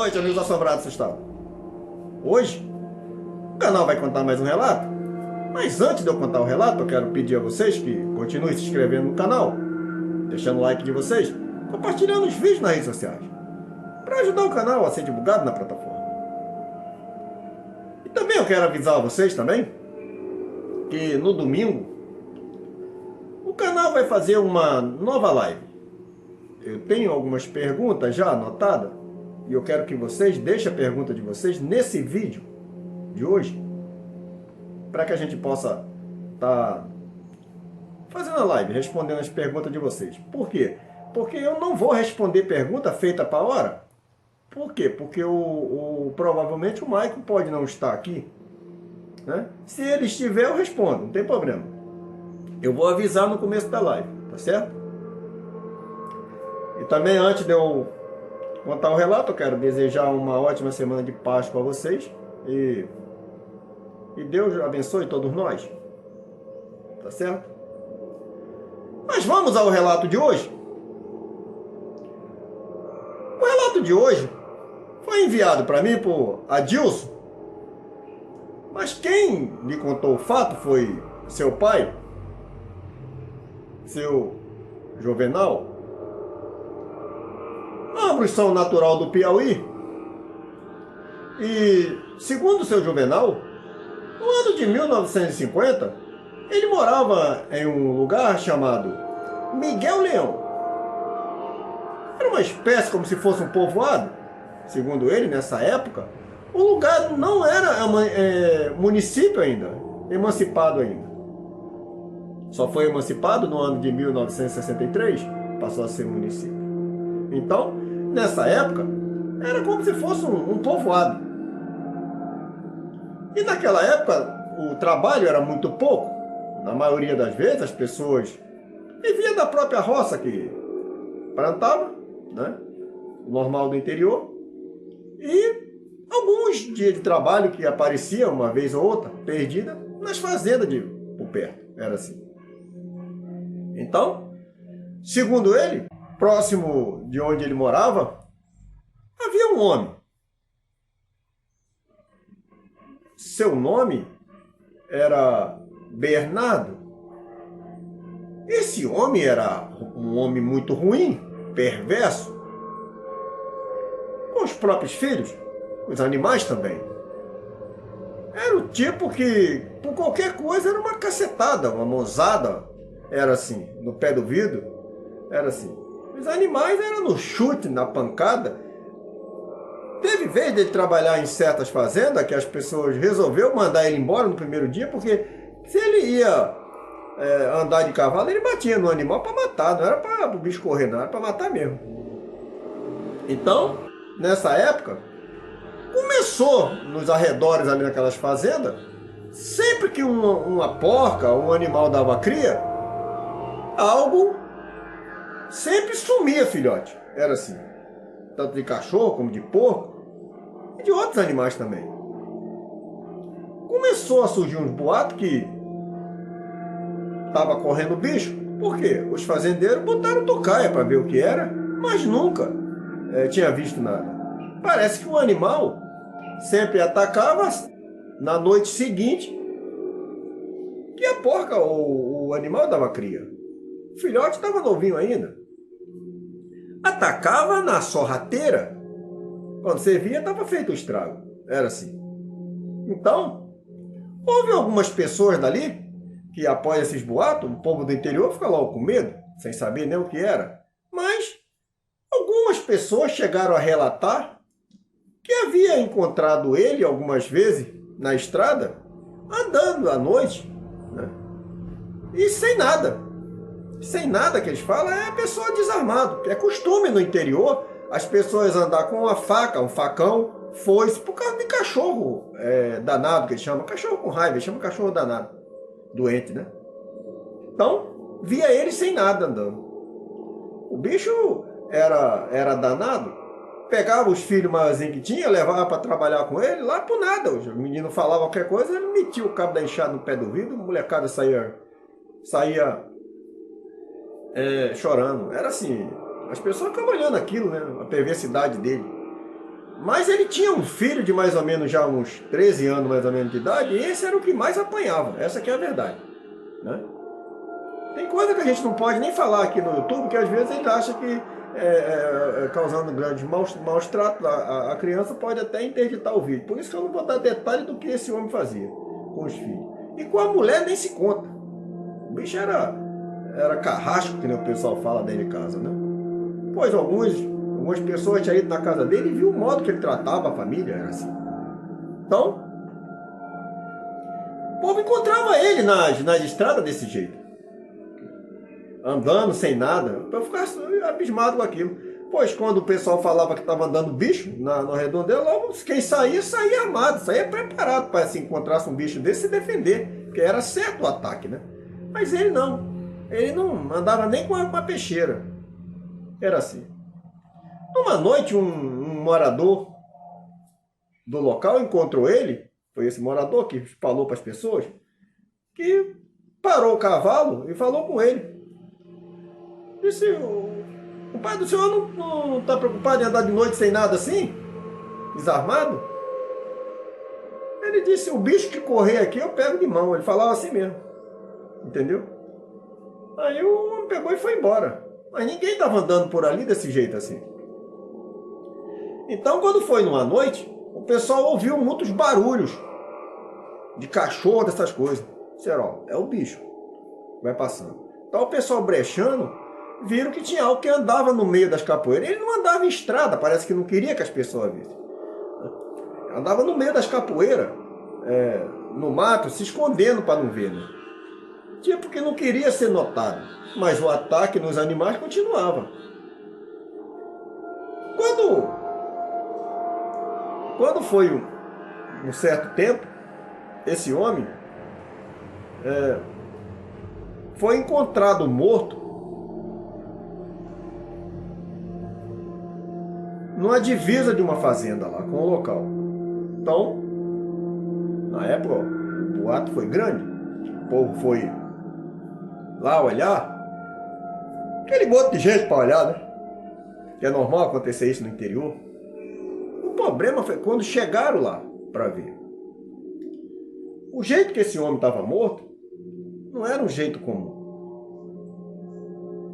noite, amigos assombrados assustados. Hoje, o canal vai contar mais um relato. Mas antes de eu contar o relato, eu quero pedir a vocês que continuem se inscrevendo no canal, deixando o like de vocês, compartilhando os vídeos nas redes sociais, para ajudar o canal a ser divulgado na plataforma. E também eu quero avisar a vocês também, que no domingo, o canal vai fazer uma nova live. Eu tenho algumas perguntas já anotadas, e eu quero que vocês deixem a pergunta de vocês nesse vídeo de hoje, para que a gente possa estar fazendo a live, respondendo as perguntas de vocês. Por quê? Porque eu não vou responder pergunta feita para a hora. Por quê? Porque provavelmente o Maicon pode não estar aqui, né? Se ele estiver, eu respondo, não tem problema. Eu vou avisar no começo da live, tá certo? E também, antes de eu contar o relato, eu quero desejar uma ótima semana de Páscoa a vocês. E Deus abençoe todos nós. Tá certo? Mas vamos ao relato de hoje. O relato de hoje foi enviado para mim por Adilson. Mas quem lhe contou o fato foi seu pai, seu Juvenal. Ambos são natural do Piauí. E, segundo seu Juvenal, no ano de 1950, ele morava em um lugar chamado Miguel Leão. Era uma espécie como se fosse um povoado. Segundo ele, nessa época, o lugar não era município ainda, emancipado ainda. Só foi emancipado no ano de 1963, passou a ser município. Então, nessa época, era como se fosse um povoado. E naquela época, o trabalho era muito pouco. Na maioria das vezes, as pessoas viviam da própria roça que plantava, né? O normal do interior. E alguns dias de trabalho que apareciam uma vez ou outra, perdida, nas fazendas por perto. Era assim. Então, segundo ele, próximo de onde ele morava, havia um homem. Seu nome era Bernardo. Esse homem era um homem muito ruim, perverso, com os próprios filhos, os animais também. Era o tipo que, por qualquer coisa, era uma cacetada, uma mozada. Era assim, no pé do vidro, era assim. Os animais eram no chute, na pancada. Teve vez dele trabalhar em certas fazendas que as pessoas resolveram mandar ele embora no primeiro dia, porque se ele ia andar de cavalo, ele batia no animal para matar, não era para o bicho correr, não, era para matar mesmo. Então, nessa época, começou nos arredores ali naquelas fazendas, sempre que uma porca, um animal dava cria, algo sempre sumia, filhote. Era assim, tanto de cachorro como de porco, e de outros animais também. Começou a surgir uns boatos que estava correndo bicho. Por quê? Os fazendeiros botaram tocaia para ver o que era, mas nunca tinha visto nada. Parece que o animal sempre atacava na noite seguinte que a porca ou o animal dava cria. O filhote estava novinho ainda. Atacava na sorrateira. Quando você via, estava feito o estrago. Era assim. Então, houve algumas pessoas dali que, após esses boatos, o povo do interior fica logo com medo, sem saber nem o que era. Mas algumas pessoas chegaram a relatar que havia encontrado ele algumas vezes na estrada, andando à noite, né? E sem nada. Sem nada que eles falam, é a pessoa desarmada. É costume no interior as pessoas andar com uma faca, um facão, foice, por causa de cachorro danado, que eles chamam. Cachorro com raiva, eles chamam cachorro danado. Doente, né? Então, via ele sem nada andando. O bicho era danado. Pegava os filhos maiorzinhos que tinha, levava para trabalhar com ele, lá por nada. O menino falava qualquer coisa, ele metia o cabo da enxada no pé do vidro, a molecada saía chorando. Era assim, as pessoas ficavam olhando aquilo, né? A perversidade dele. Mas ele tinha um filho de mais ou menos já uns 13 anos mais ou menos de idade, e esse era o que mais apanhava. Essa que é a verdade, né? Tem coisa que a gente não pode nem falar aqui no YouTube, que às vezes ele acha que causando grandes maus tratos, a criança pode até interditar o vídeo. Por isso que eu não vou dar detalhe do que esse homem fazia com os filhos. E com a mulher nem se conta. O bicho era carrasco, que nem o pessoal fala dentro de casa, né? Pois algumas pessoas tinham ido na casa dele e viu o modo que ele tratava a família, era assim. Então, o povo encontrava ele nas estradas desse jeito, andando sem nada. Eu ficava abismado com aquilo. Pois quando o pessoal falava que estava andando bicho no redondel, logo quem saía armado, saía preparado para se encontrasse um bicho desse se defender, porque era certo o ataque, né? Mas ele não andava nem com a peixeira. Era assim. Uma noite um morador do local encontrou ele, foi esse morador que falou para as pessoas, que parou o cavalo e falou com ele. Disse: o pai do senhor não está preocupado em andar de noite sem nada assim? Desarmado? Ele disse: o bicho que correr aqui eu pego de mão. Ele falava assim mesmo. Entendeu? Aí o homem pegou e foi embora. Mas ninguém estava andando por ali desse jeito assim. Então, quando foi numa noite, o pessoal ouviu muitos barulhos de cachorro, dessas coisas. Disseram: ó, é o bicho. Vai passando. Então o pessoal brechando, viram que tinha algo que andava no meio das capoeiras. Ele não andava em estrada, parece que não queria que as pessoas vissem. Andava no meio das capoeiras, no mato, se escondendo para não ver, né? Tipo que não queria ser notado. Mas o ataque nos animais continuava. Quando foi um certo tempo, esse homem foi encontrado morto numa divisa de uma fazenda lá com o local. Então, na época, o boato foi grande. O povo foi lá olhar. Aquele monte de gente para olhar, né? Que é normal acontecer isso no interior. O problema foi quando chegaram lá para ver. O jeito que esse homem estava morto não era um jeito comum.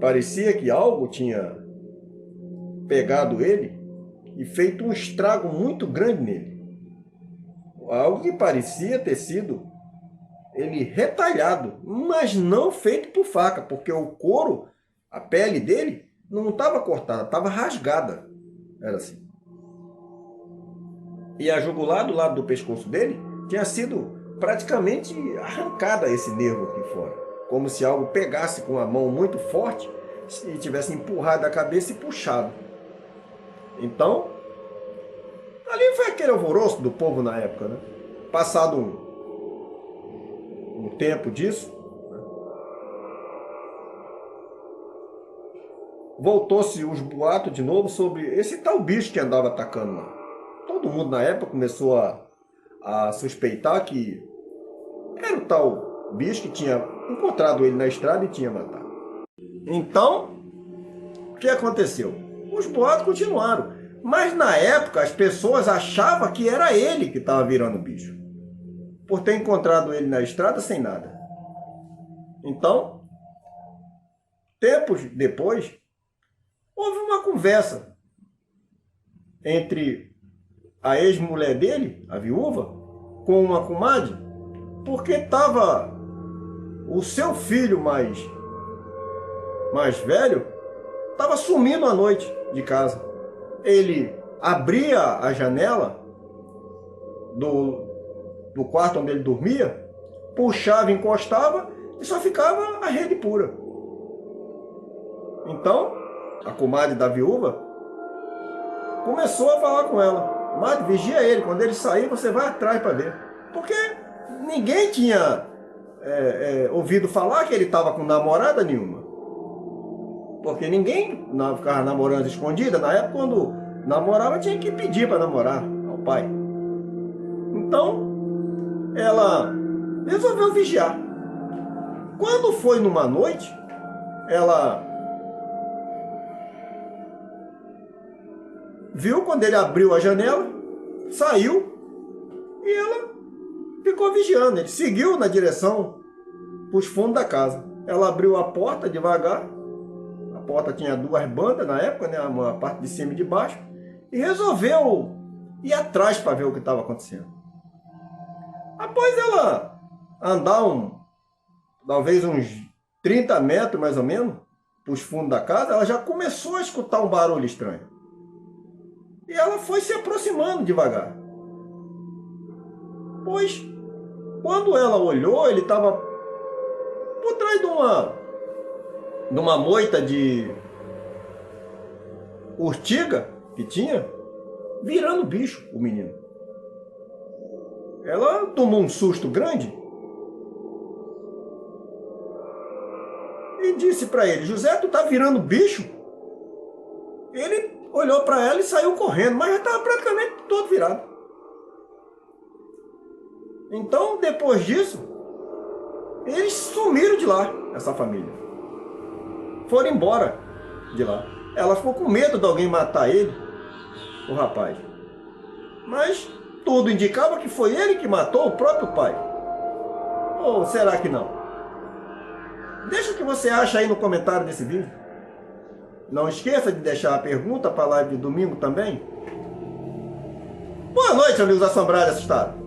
Parecia que algo tinha pegado ele e feito um estrago muito grande nele. Algo que parecia ter sido ele retalhado, mas não feito por faca, porque o couro, a pele dele, não estava cortada, estava rasgada. Era assim. E a jugular do lado do pescoço dele tinha sido praticamente arrancada esse nervo aqui fora. Como se algo pegasse com a mão muito forte e tivesse empurrado a cabeça e puxado. Então, ali foi aquele alvoroço do povo na época, né? Passado um tempo disso, né? Voltou-se os boatos de novo sobre esse tal bicho que andava atacando lá. Todo mundo na época começou a suspeitar que era o tal bicho que tinha encontrado ele na estrada e tinha matado. Então, o que aconteceu? Os boatos continuaram. Mas na época as pessoas achavam que era ele que estava virando bicho, por ter encontrado ele na estrada sem nada. Então, tempos depois, houve uma conversa entre a ex-mulher dele, a viúva, com uma comadre, porque estava o seu filho mais velho, estava sumindo à noite de casa. Ele abria a janela do quarto onde ele dormia, puxava, encostava e só ficava a rede pura. Então, a comadre da viúva começou a falar com ela: comadre, vigia ele, quando ele sair você vai atrás para ver. Porque ninguém tinha ouvido falar que ele estava com namorada nenhuma. Porque ninguém ficava namorando escondida. Na época, quando namorava, tinha que pedir para namorar ao pai. Então, ela resolveu vigiar. Quando foi numa noite, ela viu quando ele abriu a janela, saiu e ela ficou vigiando. Ele seguiu na direção para os fundos da casa. Ela abriu a porta devagar. A porta tinha duas bandas na época, né? Uma parte de cima e de baixo. E resolveu ir atrás para ver o que estava acontecendo. Após ela andar talvez uns 30 metros mais ou menos para os fundos da casa, ela já começou a escutar um barulho estranho. E ela foi se aproximando devagar. Pois, quando ela olhou, ele estava por trás de uma moita de urtiga que tinha, virando bicho, o menino. Ela tomou um susto grande e disse para ele: José, tu tá virando bicho? Ele olhou para ela e saiu correndo, mas já estava praticamente todo virado. Então, depois disso, eles sumiram de lá, essa família. Foram embora de lá. Ela ficou com medo de alguém matar ele, o rapaz. Mas tudo indicava que foi ele que matou o próprio pai. Ou será que não? Deixa o que você acha aí no comentário desse vídeo. Não esqueça de deixar a pergunta para a live de domingo também. Boa noite, amigos assombrados e assustados.